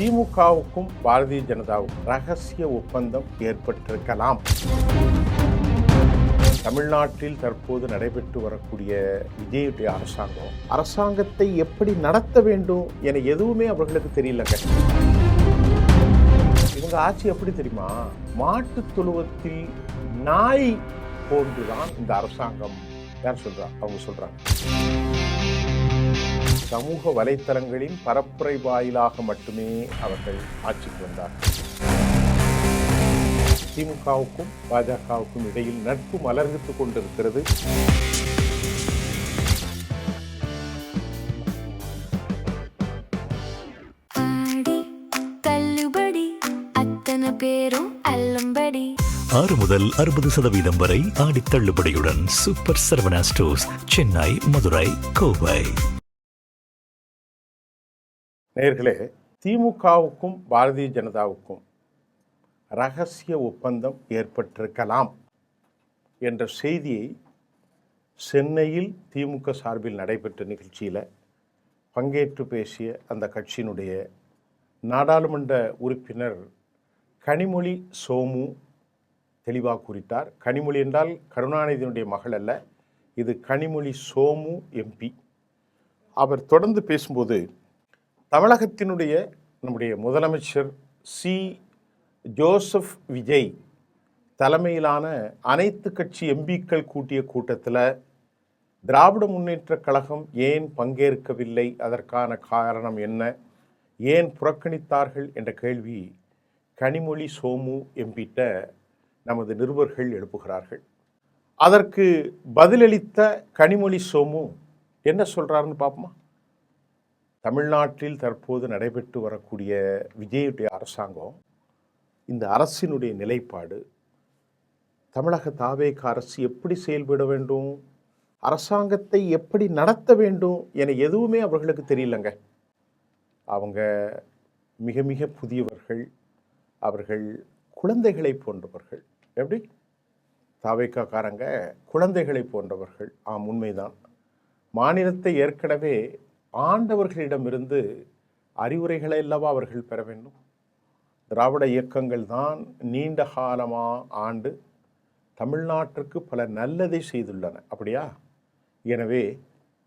திமுகவுக்கும் பாரதிய ஜனதாவுக்கும் ரகசிய ஒப்பந்தம் ஏற்பட்டிருக்கலாம். தமிழ்நாட்டில் தற்போது நடைபெற்று வரக்கூடிய விஜயுடைய அரசாங்கத்தை எப்படி நடத்த வேண்டும் என எதுவுமே அவர்களுக்கு தெரியலங்க. இவங்க ஆட்சி எப்படி தெரியுமா? மாட்டு தொழுவத்தில் நாய் போன்றுதான் இந்த அரசாங்கம். யார் சொல்றா? அவங்க சொல்றாங்க. சமூக வலைத்தளங்களின் பரப்புரை வாயிலாக மட்டுமே அவர்கள் ஆட்சிக்கு வந்தார்கள். திமுகவுக்கும் பாஜகவுக்கும் இடையில் நட்பு மலர்ந்துட்டு கொண்டிருக்கிறது. பேரும் அல்லம்படி 6 முதல் 60% வரை ஆடி தள்ளுபடியுடன் சூப்பர் சரவணா ஸ்டோர்ஸ், சென்னை, மதுரை, கோவை. நேயர்களே, திமுகவுக்கும் பாரதிய ஜனதாவுக்கும் ரகசிய ஒப்பந்தம் ஏற்பட்டிருக்கலாம் என்ற செய்தியை சென்னையில் திமுக சார்பில் நடைபெற்ற நிகழ்ச்சியில் பங்கேற்று பேசிய அந்த கட்சியினுடைய நாடாளுமன்ற உறுப்பினர் கனிமொழி சோமு தெளிவாக குறித்தார். கனிமொழி என்றால் கருணாநிதியினுடைய மகள் அல்ல, இது கனிமொழி சோமு எம்பி. அவர் தொடர்ந்து பேசும்போது, தமிழகத்தினுடைய நம்முடைய முதலமைச்சர் சி ஜோசப் விஜய் தலைமையிலான அனைத்து கட்சி எம்பிக்கள் கூட்டிய கூட்டத்தில் திராவிட முன்னேற்ற கழகம் ஏன் பங்கேற்கவில்லை, அதற்கான காரணம் என்ன, ஏன் புறக்கணித்தார்கள் என்ற கேள்வி கனிமொழி சோமு எம்பிட்ட நமது நிருபர்கள் எழுப்புகிறார்கள். அதற்கு பதிலளித்த கனிமொழி சோமு என்ன சொல்கிறாருன்னு பார்ப்போமா? தமிழ்நாட்டில் தற்போது நடைபெற்று வரக்கூடிய விஜயுடைய அரசாங்கம், இந்த அரசினுடைய நிலைப்பாடு, தமிழக தாவேக அரசு எப்படி செயல்பட வேண்டும், அரசாங்கத்தை எப்படி நடத்த வேண்டும் என எதுவுமே அவர்களுக்கு தெரியலங்க. அவங்க மிக மிக புதியவர்கள், அவர்கள் குழந்தைகளை போன்றவர்கள். எப்படி? தாவேக்காரங்க குழந்தைகளை போன்றவர்கள். உண்மைதான். மாநிலத்தை ஏற்கனவே ஆண்டவர்களிடமிருந்து அறிவுரைகளை அல்லவா அவர்கள் பெற வேண்டும். திராவிட இயக்கங்கள் தான் நீண்ட காலமாக ஆண்டு தமிழ்நாட்டிற்கு பல நல்லதை செய்துள்ளன. அப்படியா? எனவே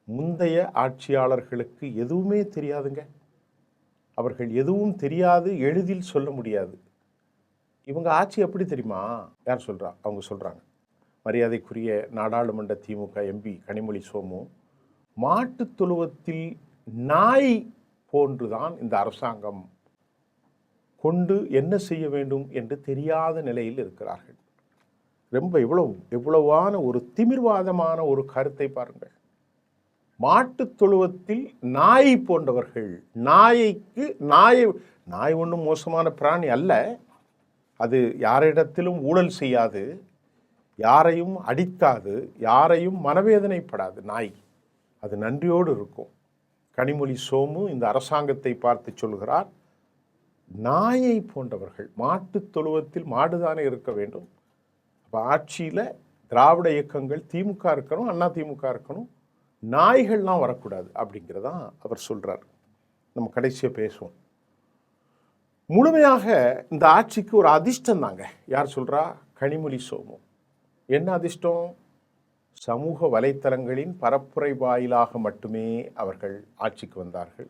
முந்தைய ஆட்சியாளர்களுக்கு எதுவுமே தெரியாதுங்க. அவர்கள் எதுவும் தெரியாது, எளிதில் சொல்ல முடியாது. இவங்க ஆட்சி எப்படி தெரியுமா? யார் சொல்கிறா? அவங்க சொல்கிறாங்க. மரியாதைக்குரிய நாடாளுமன்ற திமுக எம்பி கனிமொழி சோமு, மாட்டு தொழுவத்தில் நாய் போன்றுதான் இந்த அரசாங்கம் கொண்டு என்ன செய்ய வேண்டும் என்று தெரியாத நிலையில் இருக்கிறார்கள். ரொம்ப எவ்வளவான ஒரு திமிர்வாதமான ஒரு கருத்தை பாருங்கள். மாட்டு தொழுவத்தில் நாய் போன்றவர்கள். நாய் ஒன்றும் மோசமான பிராணி அல்ல. அது யாரிடத்திலும் ஊழல் செய்யாது, யாரையும் அடிக்காது, யாரையும் மனவேதனைப்படாது. நாய் அது நன்றியோடு இருக்கும். கனிமொழி சோமு இந்த அரசாங்கத்தை பார்த்து சொல்கிறார், நாயை போன்றவர்கள். மாட்டு தொழுவத்தில் மாடுதானே இருக்க வேண்டும். அப்போ ஆட்சியில் திராவிட இயக்கங்கள் திமுக இருக்கணும், அண்ணா திமுக இருக்கணும், நாய்கள்லாம் வரக்கூடாது அப்படிங்கிறதான் அவர் சொல்கிறார். நம்ம கடைசியாக பேசுவோம். முழுமையாக இந்த ஆட்சிக்கு ஒரு அதிர்ஷ்டம் தாங்க. யார் சொல்கிறா? கனிமொழி சோமு. என்ன அதிர்ஷ்டம்? சமூக வலைத்தளங்களின் பரப்புரை வாயிலாக மட்டுமே அவர்கள் ஆட்சிக்கு வந்தார்கள்.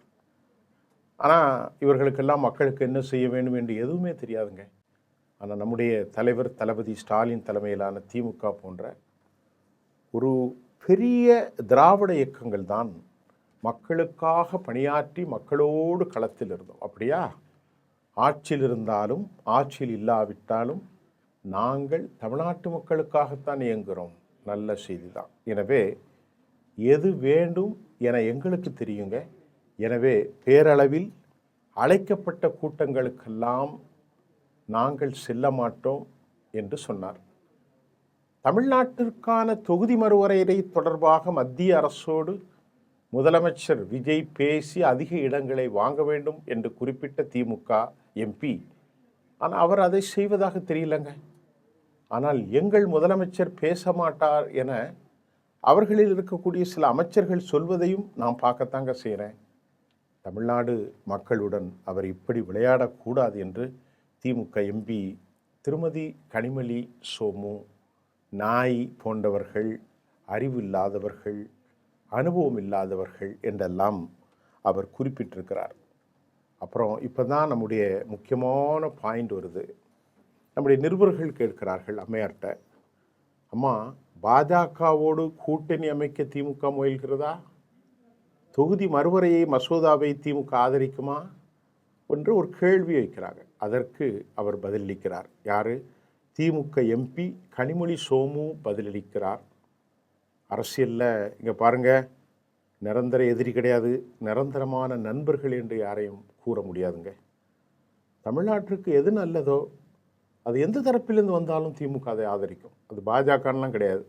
ஆனால் இவர்களுக்கெல்லாம் மக்களுக்கு என்ன செய்ய வேண்டும் என்று எதுவுமே தெரியாதுங்க. ஆனால் நம்முடைய தலைவர் தளபதி ஸ்டாலின் தலைமையிலான திமுக போன்ற ஒரு பெரிய திராவிட இயக்கங்கள் தான் மக்களுக்காக பணியாற்றி மக்களோடு களத்தில் இருந்தோம். அப்படியா? ஆட்சியில் இருந்தாலும் ஆட்சியில் இல்லாவிட்டாலும் நாங்கள் தமிழ்நாட்டு மக்களுக்காகத்தான் இயங்குகிறோம். நல்ல செய்தி தான். எனவே எது வேண்டும் என எங்களுக்கு தெரியுங்க. எனவே பேரளவில் அழைக்கப்பட்ட கூட்டங்களுக்கெல்லாம் நாங்கள் செல்ல மாட்டோம் என்று சொன்னார். தமிழ்நாட்டிற்கான தொகுதி மறுவரையறை தொடர்பாக மத்திய அரசோடு முதலமைச்சர் விஜய் பேசி அதிக இடங்களை வாங்க வேண்டும் என்று குறிப்பிட்ட திமுக எம்பி, ஆனால் அவர் அதை செய்வதாக தெரியலங்க. ஆனால் எங்கள் முதலமைச்சர் பேச மாட்டார் என அவர்களில் இருக்கக்கூடிய சில அமைச்சர்கள் சொல்வதையும் நான் பார்க்கத்தாங்க செய்கிறேன். தமிழ்நாடு மக்களுடன் அவர் இப்படி விளையாடக்கூடாது என்று திமுக எம்பி திருமதி கனிமொழி சோமு நாய் போன்றவர்கள், அறிவில்லாதவர்கள், அனுபவம் இல்லாதவர்கள் என்றெல்லாம் அவர் குறிப்பிட்டிருக்கிறார். அப்புறம் இப்போ தான் நம்முடைய முக்கியமான பாயிண்ட் வருது. நம்முடைய நிருபர்கள் கேட்கிறார்கள் அம்மையார்கிட்ட, அம்மா பாஜகவோடு கூட்டணி அமைக்க திமுக முயல்கிறதா? தொகுதி மறுவரையை மசோதாவை திமுக ஆதரிக்குமா என்று ஒரு கேள்வி வைக்கிறாங்க. அதற்கு அவர் பதிலளிக்கிறார். யார்? திமுக எம்பி கனிமொழி சோமு பதிலளிக்கிறார். அரசியலில் இங்கே பாருங்கள், நிரந்தர எதிரி கிடையாது, நிரந்தரமான நண்பர்கள் என்று யாரையும் கூற முடியாதுங்க. தமிழ்நாட்டிற்கு எது நல்லதோ அது எந்த தரப்பிலிருந்து வந்தாலும் திமுக அதை ஆதரிக்கும். அது பாஜகலாம் கிடையாது.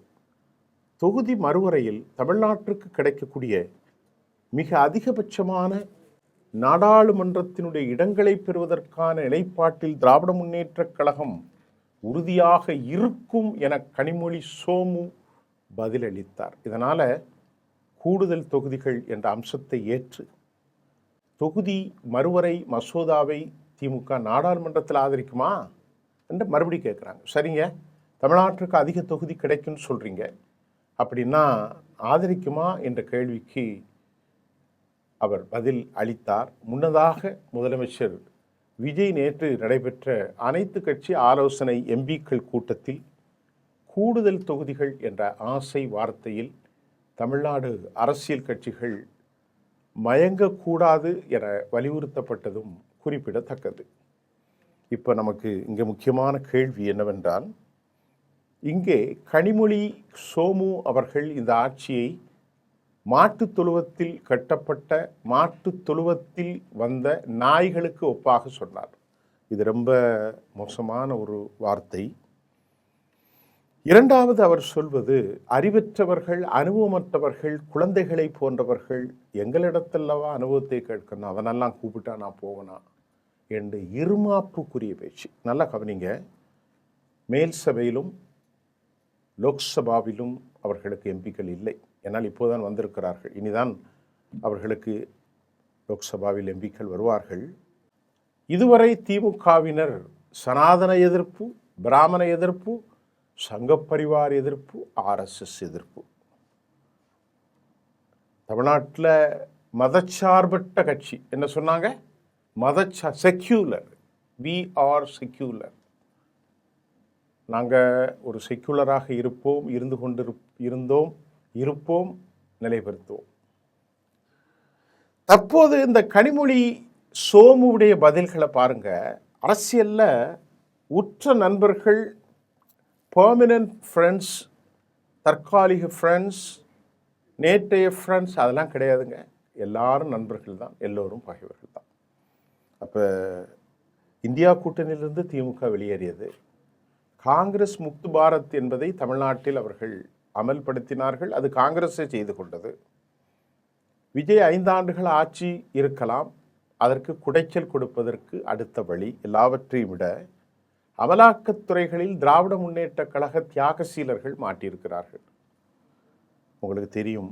தொகுதி மறுவரையில் தமிழ்நாட்டிற்கு கிடைக்கக்கூடிய மிக அதிகபட்சமான நாடாளுமன்றத்தினுடைய இடங்களை பெறுவதற்கான நிலைப்பாட்டில் திராவிட முன்னேற்றக் கழகம் உறுதியாக இருக்கும் என கனிமொழி சோமு பதிலளித்தார். இதனால் கூடுதல் தொகுதிகள் என்ற அம்சத்தை ஏற்று தொகுதி மறுவரை மசோதாவை திமுக நாடாளுமன்றத்தில் ஆதரிக்குமா என்று மறுபடி கேட்குறாங்க. சரிங்க, தமிழ்நாட்டிற்கு அதிக தொகுதி கிடைக்கும்னு சொல்கிறீங்க, அப்படின்னா ஆதரிக்குமா என்ற கேள்விக்கு அவர் பதில் அளித்தார். முன்னதாக முதலமைச்சர் விஜய் நேற்று நடைபெற்ற அனைத்து கட்சி ஆலோசனை எம்பிக்கள் கூட்டத்தில் கூடுதல் தொகுதிகள் என்ற ஆசை வார்த்தையில் தமிழ்நாடு அரசியல் கட்சிகள் மயங்கக்கூடாது என வலியுறுத்தப்பட்டதும் குறிப்பிடத்தக்கது. இப்போ நமக்கு இங்கே முக்கியமான கேள்வி என்னவென்றால், இங்கே கனிமொழி சோமு அவர்கள் இந்த ஆட்சியை மாட்டுத் தொழுவத்தில் கட்டப்பட்ட மாட்டுத் தொழுவத்தில் வந்த நாய்களுக்கு ஒப்பாக சொன்னார். இது ரொம்ப மோசமான ஒரு வார்த்தை. இரண்டாவது அவர் சொல்வது, அறிவற்றவர்கள், அனுபவமற்றவர்கள், குழந்தைகளை போன்றவர்கள் எங்களிடத்தல்லவா அனுபவத்தை கேட்கணும், அவனெல்லாம் கூப்பிட்டா நான் போவேனா என்று இருமாப்புக்குரிய பேச்சு. நல்லா கவனிங்க, மேல் சபையிலும் லோக்சபாவிலும் அவர்களுக்கு எம்பிக்கள் இல்லை. என்னால் இப்போதான் வந்திருக்கிறார்கள். இனிதான் அவர்களுக்கு லோக்சபாவில் எம்பிக்கள் வருவார்கள். இதுவரை திமுகவினர் சனாதன எதிர்ப்பு, பிராமண எதிர்ப்பு, சங்கப்பரிவார் எதிர்ப்பு, ஆர்எஸ்எஸ் எதிர்ப்பு. தமிழ்நாட்டில் மதச்சார்பற்ற கட்சி என்ன சொன்னாங்க? செக்யூலர். We are secular. நாங்கள் ஒரு செக்யூலராக இருப்போம், இருப்போம், நிலைபெறுத்துவோம். தற்போது இந்த கனிமொழி சோமுடைய பதில்களை பாருங்க. அரசியலில் உற்ற நண்பர்கள், பெர்மனன்ட் ஃப்ரெண்ட்ஸ், தற்காலிக ஃப்ரெண்ட்ஸ், நேற்றைய ஃப்ரெண்ட்ஸ் அதெல்லாம் கிடையாதுங்க. எல்லாரும் நண்பர்கள் தான், எல்லோரும் பகைவர்கள் தான். அப்போ இந்தியா கூட்டணியிலிருந்து திமுக வெளியேறியது. காங்கிரஸ் முக்து பாரத் என்பதை தமிழ்நாட்டில் அவர்கள் அமல்படுத்தினார்கள். அது காங்கிரஸை செய்து கொண்டது. விஜய் 5 ஆண்டுகள் ஆட்சி இருக்கலாம், அதற்கு குடைச்சல் கொடுப்பதற்கு அடுத்த வழி. எல்லாவற்றையும் விட அமலாக்கத்துறைகளில் திராவிட முன்னேற்ற கழக தியாகசீலர்கள் மாட்டியிருக்கிறார்கள். உங்களுக்கு தெரியும்,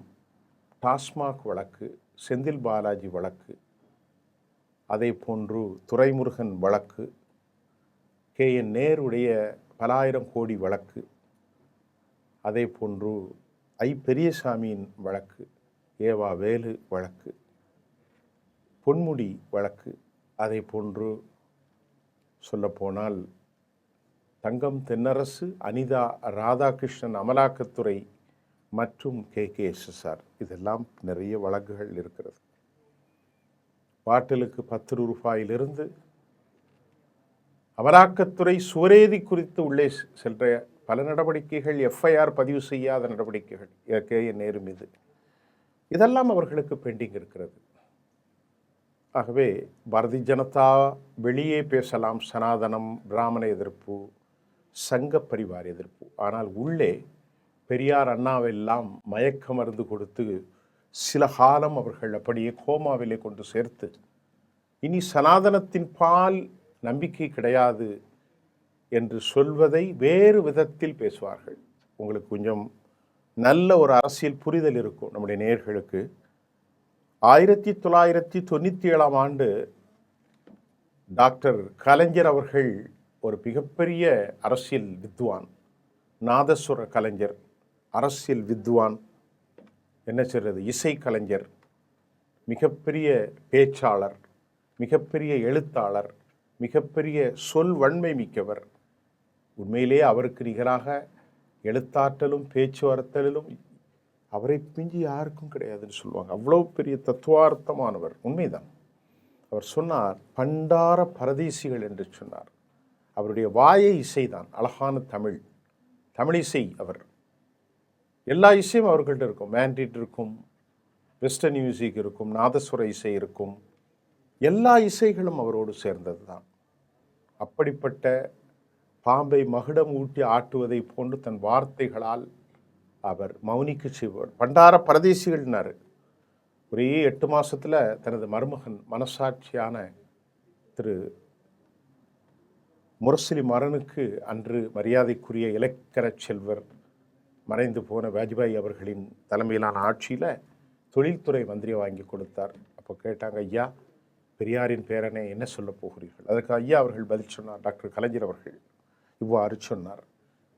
டாஸ்மாக் வழக்கு, செந்தில் பாலாஜி வழக்கு, அதே போன்று துரைமுருகன் வழக்கு, KN நேருடைய பல ஆயிரம் கோடி வழக்கு, அதே போன்று பெரியசாமியின் வழக்கு, ஏவா வேலு வழக்கு, பொன்முடி வழக்கு, அதே போன்று சொல்லப்போனால் தங்கம் தென்னரசு, அனிதா ராதாகிருஷ்ணன் அமலாக்கத்துறை மற்றும் KKSSR, இதெல்லாம் நிறைய வழக்குகள் இருக்கிறது. பாட்டிலுக்கு 10 ரூபாயிலிருந்து அமலாக்கத்துறை சுவரேதி குறித்து உள்ளே சென்ற பல நடவடிக்கைகள், FIR பதிவு செய்யாத நடவடிக்கைகள் KN நேரு மீது, இதெல்லாம் அவர்களுக்கு பெண்டிங் இருக்கிறது. ஆகவே பாரதிய ஜனதா வெளியே பேசலாம் சனாதனம், பிராமண எதிர்ப்பு, சங்க பரிவார் எதிர்ப்பு, ஆனால் உள்ளே பெரியார் அண்ணாவெல்லாம் மயக்க மருந்து கொடுத்து சில காலம் அவர்கள் அப்படியே கோமாவிலே கொண்டு சேர்த்து இனி சனாதனத்தின் பால் நம்பிக்கை கிடையாது என்று சொல்வதை வேறு விதத்தில் பேசுவார்கள். உங்களுக்கு கொஞ்சம் நல்ல ஒரு அரசியல் புரிதல் இருக்கும் நம்முடைய நேயர்களுக்கு. 1997 ஆண்டு டாக்டர் கலைஞர் அவர்கள் ஒரு மிகப்பெரிய அரசியல் வித்வான், நாதசுர கலைஞர், அரசியல் வித்வான், என்ன சொல்றது, இசை கலைஞர், மிகப்பெரிய பேச்சாளர், மிகப்பெரிய எழுத்தாளர், மிகப்பெரிய சொல் வன்மை மிக்கவர். உண்மையிலே அவருக்கு நிகராக எழுத்தாற்றலும் பேச்சுவார்த்தையிலும் அவரை பிஞ்சி யாருக்கும் கிடையாதுன்னு சொல்லுவாங்க. அவ்வளோ பெரிய தத்துவார்த்தமானவர். உண்மைதான். அவர் சொன்னார், பண்டார பரதேசிகள் என்று சொன்னார். அவருடைய வாயை இசைதான், அழகான தமிழ், தமிழிசை. அவர் எல்லா இசையும் அவர்கள்ட்ட இருக்கும். மேண்ட்ரிட் இருக்கும், வெஸ்டர்ன் மியூசிக் இருக்கும், நாதஸ்வர இசை இருக்கும். எல்லா இசைகளும் அவரோடு சேர்ந்தது தான். அப்படிப்பட்ட பாம்பை மகுடம் ஊட்டி ஆட்டுவதை போன்று தன் வார்த்தைகளால் அவர் மௌனிக்கு செய்வார். பண்டார பரதேசிகள்னாரு. ஒரே 8 மாதத்தில் தனது மருமகன், மனசாட்சியான திரு முரசொலி மரனுக்கு அன்று மரியாதைக்குரிய இலக்கண செல்வர் மறைந்து போன வாஜ்பாய் அவர்களின் தலைமையிலான ஆட்சியில் தொழில்துறை மந்திரியை வாங்கி கொடுத்தார். அப்போ கேட்டாங்க, ஐயா பெரியாரின் பேரனை என்ன சொல்ல போகிறீர்கள்? அதுக்கு ஐயா அவர்கள் பதில் சொன்னார். டாக்டர் கலைஞர் அவர்கள் இவ்வாறு சொன்னார்,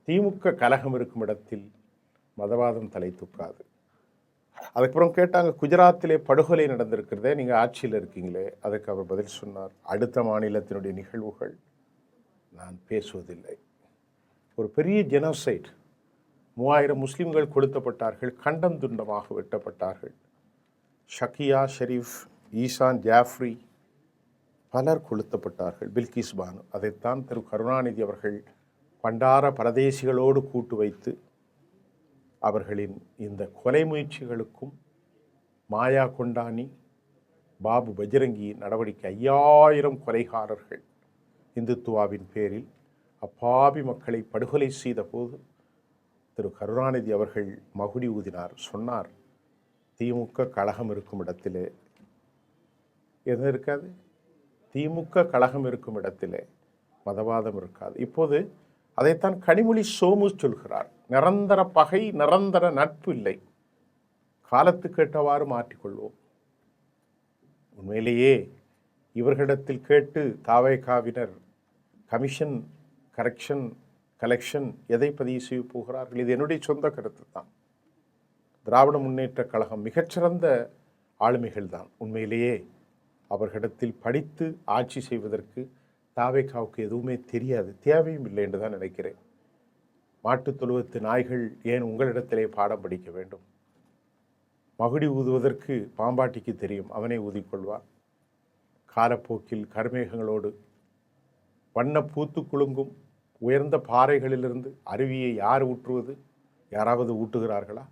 திமுக கலகம் இருக்கும் இடத்தில் மதவாதம் தலை தூக்காது. அதுக்கப்புறம் கேட்டாங்க, குஜராத்திலே படுகொலை நடந்திருக்கிறதே, நீங்கள் ஆட்சியில் இருக்கீங்களே. அதுக்கு அவர் பதில் சொன்னார், அடுத்த மாநிலத்தினுடைய நிகழ்வுகள் நான் பேசுவதில்லை. ஒரு பெரிய ஜெனோசைட், 3000 முஸ்லிம்கள் கொளுத்தப்பட்டார்கள், கண்டம் துண்டமாக வெட்டப்பட்டார்கள். ஷக்கியா ஷெரீஃப், ஈசான் ஜாஃப்ரி, பலர் கொளுத்தப்பட்டார்கள். பில்கிஸ் பானு. அதைத்தான் திரு கருணாநிதி அவர்கள் பண்டார பரதேசிகளோடு கூட்டு வைத்து அவர்களின் இந்த கொலை முயற்சிகளுக்கும் மாயா கொண்டானி, பாபு பஜ்ரங்கி நடவடிக்கை, 5000 கொலைகாரர்கள் இந்துத்துவாவின் பேரில் அப்பாவி மக்களை படுகொலை செய்த போது திரு கருணாநிதி அவர்கள் மகுடி ஊதினார். சொன்னார், திமுக கழகம் இருக்கும் இடத்திலே எதுவும் இருக்காது, திமுக கழகம் இருக்கும் இடத்திலே மதவாதம் இருக்காது. இப்போது அதைத்தான் கனிமொழி சோமு சொல்கிறார், நிரந்தர பகை நிரந்தர நட்பு இல்லை, காலத்துக்கு ஏற்றவாறு மாற்றிக்கொள்வோம். உண்மையிலேயே இவர்களிடத்தில் கேட்டு தாவேகாவினர் கமிஷன், கரெக்ஷன், கலெக்ஷன் எதை பதிவு செய்ய போகிறார்கள்? இது என்னுடைய சொந்த கருத்து தான். திராவிட முன்னேற்ற கழகம் மிகச்சிறந்த ஆளுமைகள் தான். உண்மையிலேயே அவர்களிடத்தில் படித்து ஆட்சி செய்வதற்கு தாவேகாவுக்கு எதுவுமே தெரியாது, தேவையும் இல்லை என்று தான் நினைக்கிறேன். மாட்டுத் தொழுவத்து நாய்கள் ஏன் உங்களிடத்திலே பாடம் படிக்க வேண்டும்? மகுடி ஊதுவதற்கு பாம்பாட்டிக்கு தெரியும், அவனே ஊதிக்கொள்வான். காலப்போக்கில் கருமேகங்களோடு வண்ண பூத்து குலுங்கும் உயர்ந்த பாறைகளிலிருந்து அருவியை யார் ஊற்றுவது? யாராவது ஊட்டுகிறார்களா?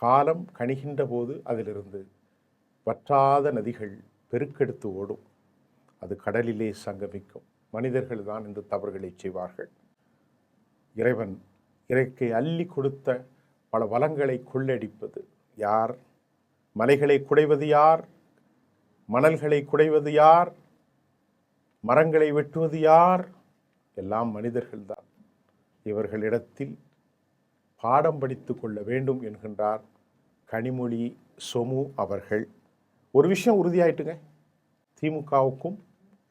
காலம் கணிகின்ற போது அதிலிருந்து வற்றாத நதிகள் பெருக்கெடுத்து ஓடும். அது கடலிலே சங்கமிக்கும். மனிதர்கள் தான் இந்த தவறுகளை செய்வார்கள். இறைவன் இறைக்கை அள்ளி கொடுத்த பல வளங்களை கொள்ளடிப்பது யார்? மலைகளை குடைவது யார்? மணல்களை குடைவது யார்? மரங்களை வெட்டுவது யார்? எல்லாம் மனிதர்கள்தான். இவர்களிடத்தில் பாடம் படித்து கொள்ள வேண்டும் என்கின்றார் கனிமொழி சோமு அவர்கள். ஒரு விஷயம் உறுதியாயிட்டுங்க, திமுகவுக்கும்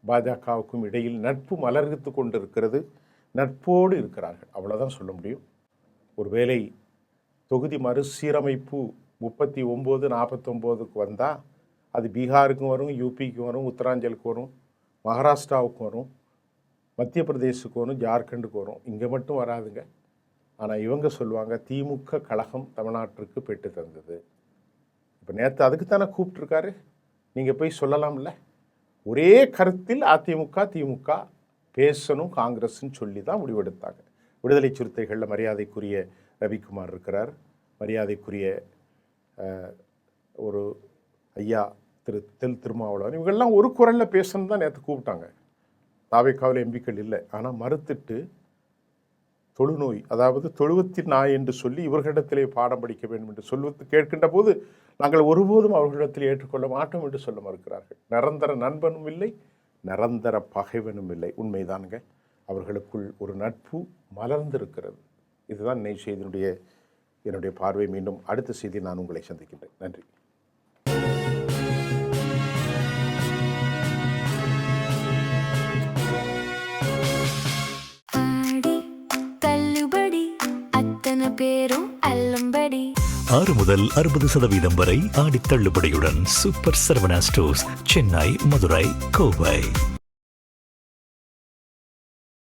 பாஜகவுக்கும் இடையில் நட்பு மலர்த்து கொண்டிருக்கிறது. நட்போடு இருக்கிறார்கள், அவ்வளோதான் சொல்ல முடியும். ஒருவேளை தொகுதி மறுசீரமைப்பு 39, 49க்கு வந்தால் அது பீகாருக்கும் வரும், யூபிக்கும் வரும், உத்தராஞ்சலுக்கு வரும், மகாராஷ்டிராவுக்கும் வரும், மத்திய பிரதேசுக்கு வரும், ஜார்க்கண்டுக்கு வரும். இங்கே மட்டும் வராதுங்க. ஆனால் இவங்க சொல்லுவாங்க, திமுக கழகம் தமிழ்நாட்டிற்கு பெற்று தந்தது. இப்போ நேற்று அதுக்கு தானே கூப்பிட்டுருக்காரு, நீங்கள் போய் சொல்லலாம்ல. ஒரே கருத்தில் அதிமுக திமுக பேசணும் காங்கிரஸ்ன்னு சொல்லி தான் முடிவெடுத்தாங்க. விடுதலை சிறுத்தைகளில் மரியாதைக்குரிய ரவிக்குமார் இருக்கிறார், மரியாதைக்குரிய ஒரு ஐயா திரு திருமாவளவன், இவங்கெல்லாம் ஒரு குரலில் பேசணும் தான் நேற்று கூப்பிட்டாங்க. தாவேக்காவில் எம்பிக்கள் இல்லை, ஆனால் மறுத்துட்டு தொழுநோய், அதாவது தொழுவத்தின் நாய் என்று சொல்லி இவர்களிடத்திலே பாடம் படிக்க வேண்டும் என்று சொல்வது கேட்கின்ற போது நாங்கள் ஒருபோதும் அவர்களிடத்தில் ஏற்றுக்கொள்ள மாட்டோம் என்று சொல்ல மறுக்கிறார்கள். நிரந்தர நண்பனும் இல்லை, நிரந்தர பகைவனும் இல்லை. உண்மைதானுங்க. அவர்களுக்குள் ஒரு நட்பு மலர்ந்திருக்கிறது. இதுதான் நெய் செய்தியினுடைய என்னுடைய பார்வை. மீண்டும் அடுத்த செய்தி நான் உங்களை சந்திக்கின்றேன். நன்றி. பேரும் அல்லும்படி. 6 முதல் 60% வரை ஆடித் தள்ளுபடியுடன் சூப்பர் சரவணா ஸ்டோர்ஸ், சென்னை, மதுரை, கோவை.